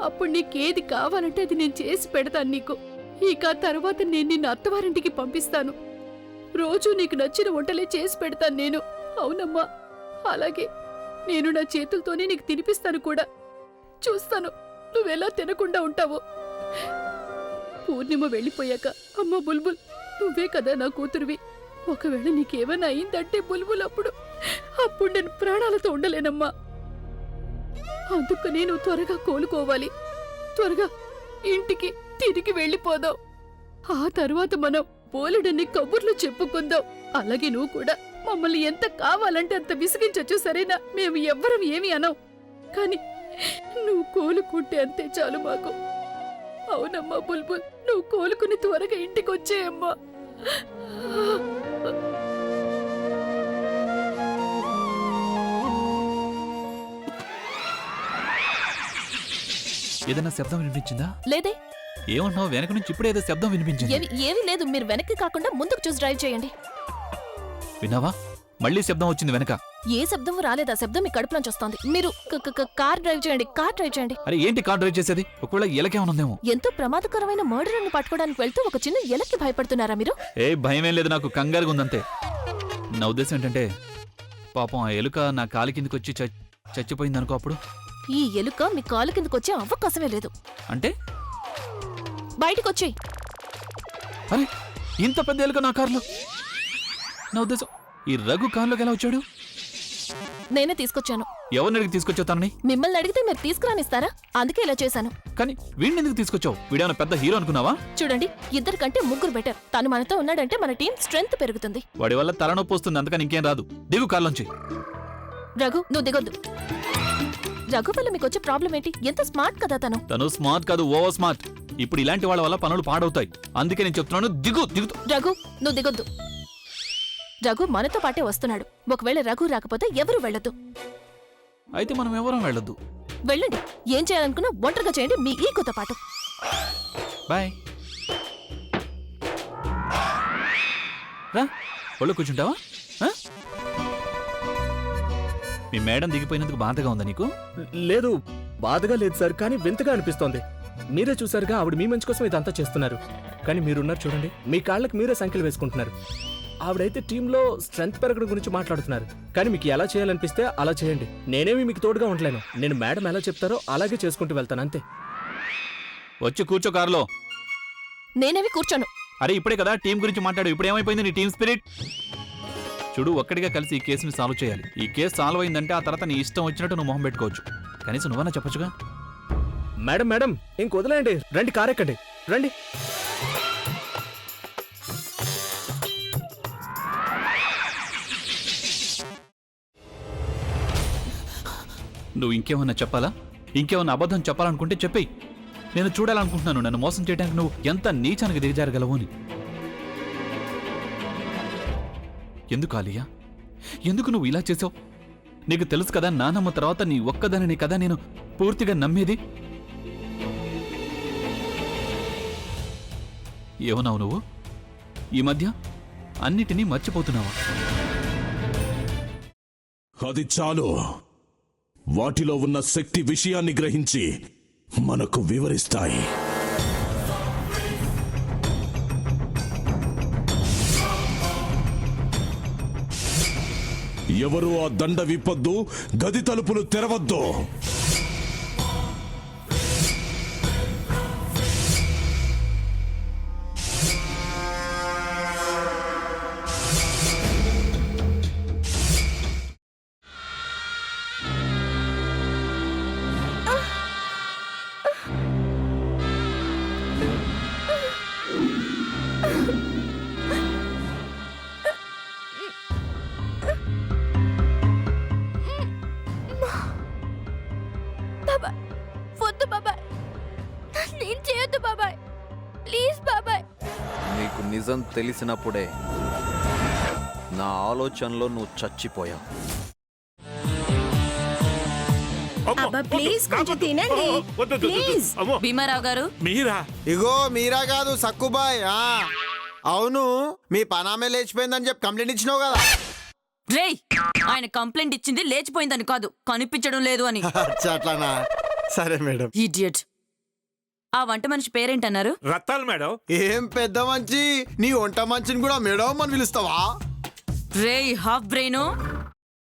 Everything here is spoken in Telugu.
అప్పుడు నీకేది కావాలంటే అది నేను చేసి పెడతాను నీకు. ఇక తర్వాత నేను నిన్ను అత్తవారింటికి పంపిస్తాను. రోజు నీకు నచ్చిన వంటలే చేసి పెడతాను నేను. అవునమ్మా, అలాగే నేను నా చేతులతోనే నీకు తినిపిస్తాను కూడా. చూస్తాను నువ్వెలా తినకుండా ఉంటావో. పూర్ణిమ వెళ్ళిపోయాక అమ్మ బుల్బుల్, నువ్వే కదా నా కూతురువి. ఒకవేళ నీకేమైనా అయిందంటే బుల్బుల్ అప్పుడు నేను ప్రాణాలతో ఉండలేనమ్మా. అందుకు నేను త్వరగా కోలుకోవాలి. త్వరగా ఇంటికి తిరిగి వెళ్ళిపోదాం. ఆ తర్వాత మనం బోలెడన్ని కబుర్లు చెప్పుకుందాం. అలాగే నువ్వు కూడా మమ్మల్ని ఎంత కావాలంటే అంత విసిగించొచ్చు, సరేనా? మేము ఎవ్వరం ఏమి అనం, కానీ నువ్వు కోలుకుంటే అంతే చాలు మాకు. అవునమ్మా బుల్బుల్, నువ్వు కోలుకుని త్వరగా ఇంటికి వచ్చేయమ్మా. ఏదైనా శబ్దం వినిపించిందా? లేదే. ఏమంటున్నావు? వెనక నుంచి ఇప్పుడే ఏదో శబ్దం వినిపించింది. ఏమీ లేదు. మీరు వెనక్కి కాకుండా ముందుకు చూసి డ్రైవ్ చేయండి. విన్నావా? మళ్ళీ శబ్దం వచ్చింది వెనక. ఏ శబ్దం రాలేదు. ఆ శబ్దం మీ కడుపులోంచి వస్తోంది. మీరు కార్ డ్రైవ్ చేయండి. కార్ డ్రైవ్ చేయండి. అరే ఏంటి కార్ డ్రైవ్ చేసేది? ఒకవేళ ఎలకేమనుందేమో. ఎంతో ప్రమాదకరమైన మర్డర్ని పట్టుకోవడానికి వెళ్తూ ఒక చిన్న ఎలక్కి భయపడుతున్నారా మీరు? ఏ భయమేం లేదు, నాకు కంగారుగా ఉందంతే. నా ఉద్దేశం ఏంటంటే, పాపం ఆ ఎలుక నా కాలి కిందకి వచ్చి చచ్చిపోయింది అనుకో. అప్పుడు ఈ ఎలుక మీ కాలు కిందకి వచ్చే అవకాశమే లేదు. అంటే బయటికి వచ్చేయి. అరే ఇంత పెద్ద ఎలుక నా కారులో? నా ఉద్దేశం, ఈ రఘు కారులోకి ఎలా వచ్చాడు? నేనే తీసుకొచ్చాను. ఎవరిని అడిగి తీసుకొచ్చావు తనని? మిమ్మల్ని అడిగితే మీరు తీసుకురానిస్తారా? అందుకే ఇలా చేశాను. కానీ వీడిని ఎందుకు తీసుకొచ్చావు? వీడేమైనా పెద్ద హీరో అనుకున్నావా? చూడండి, ఇద్దరికంటే ముగ్గురు బెటర్. తను మనతో ఉన్నాడంటే మన టీం స్ట్రెంగ్త్ పెరుగుతుంది. వాడి వల్ల తలనొప్పి వస్తుంది, అందుకని ఇంకేం రాదు. దిగు కార్లోంచి. రఘు, నువ్వు దిగొద్దు. రఘు వల్ల మీకు వచ్చే ప్రాబ్లం ఏంటి? ఎంత స్మార్ట్ కదా తను. తను స్మార్ట్ కాదు, ఓవర్ స్మార్ట్. ఇప్పుడు ఇలాంటి వాళ్ళ వల్ల పనులు పాడవుతాయి. అందుకే నేను చెప్తున్నాను, దిగు. రఘు, నువ్వు దిగొద్దు. రఘు మనతో పాటే వస్తున్నాడు. ఒకవేళ రఘు రాకపోతే ఎవరు వెళ్ళొద్దు. అయితే మనం ఎవరం వెళ్ళొద్దు. వెళ్ళండి. ఏం చేయాలనుకున్నా ఒంటరిగా చేయండి, మీ ఈగోతో పాటు. బాయ్. రా, ఒళ్ళు కూర్చుంటావా? మీ మేడం దిగిపోయినందుకు బాధగా ఉందా నీకు? లేదు, బాధగా లేదు సార్, కానీ వింతగా అనిపిస్తోంది. మీరే చూసారుగా, ఆవిడ మీ మంచి కోసం ఇదంతా చేస్తున్నారు. కానీ మీరున్నారు చూడండి, మీ కాళ్ళకి మీరే సంఖ్యలు వేసుకుంటున్నారు. ఆవిడైతే టీంలో స్ట్రెంగ్త్ పెరగడం గురించి మాట్లాడుతున్నారు. కానీ మీకు ఎలా చేయాలనిపిస్తే అలా చేయండి. నేనేమి మీకు తోడుగా ఉండలేను. నేను మేడం ఎలా చెప్తారో అలాగే చేసుకుంటూ వెళ్తాను, అంతే. వచ్చి కూర్చో కారులో. నేనేవి కూర్చోను. అరే ఇప్పుడే కదా టీం గురించి మాట్లాడు. ఇప్పుడు ఏమైపోయింది నీ టీం స్పిరిట్? చూడు, ఒక్కడిగా కలిసి ఈ కేసుని సాల్వ్ చేయాలి. ఈ కేసు సాల్వ్ అయిందంటే ఆ తర్వాత నీ ఇష్టం వచ్చినట్టు నువ్వు మొహం పెట్టుకోవచ్చు. కనీసం నువ్వన్నా చెప్పొచ్చుగా. మేడం ఇంకొదలేండి, రండి, కారెక్కండి, రండి. నువ్వు ఇంకేమన్నా చెప్పాలా? ఇంకేమన్నా అబద్ధం చెప్పాలనుకుంటే చెప్పేయి. నేను చూడాలనుకుంటున్నాను నన్ను మోసం చేయడానికి నువ్వు ఎంత నీచానికి దిగజారగలవు అని. ఎందుకు ఆలియా, ఎందుకు నువ్వు ఇలా చేసావు? నీకు తెలుసు కదా, నానమ్మ తర్వాత నీ ఒక్కదానిని కదా నేను పూర్తిగా నమ్మేది. ఏమన్నావు నువ్వు? ఈ మధ్య అన్నిటినీ మర్చిపోతున్నావా? అది చాలు. వాటిలో ఉన్న శక్తి విషయాన్ని గ్రహించి మనకు వివరిస్తాయి. ఎవరు ఆ దండ విప్పొద్దు, గది తలుపులు తెరవద్దు. నీకు నిజం తెలిసినప్పుడే నా ఆలోచనలో నువ్వు చచ్చిపోయావు. భీమారావు గారు, మీరా? ఇగో మీరా కాదు, సక్కుబాయ్. అవును, మీ పనామే లేచిపోయిందని చెప్పి కంప్లైంట్ ఇచ్చినావు కదా. రేయ్, ఆయన కంప్లైంట్ ఇచ్చింది లేచిపోయిందని కాదు, కనిపించడం లేదు అని. అట్లానా? సరే మేడం. ఇడియట్. ఆ వంట మనిషి పేరేంటన్నారు? రత్తాలు మేడం. ఏం పెద్ద మంచి, నీ వంట మంచిని కూడా మేడం అని పిలుస్తావా? రేయ్ హాఫ్ బ్రెయిన్,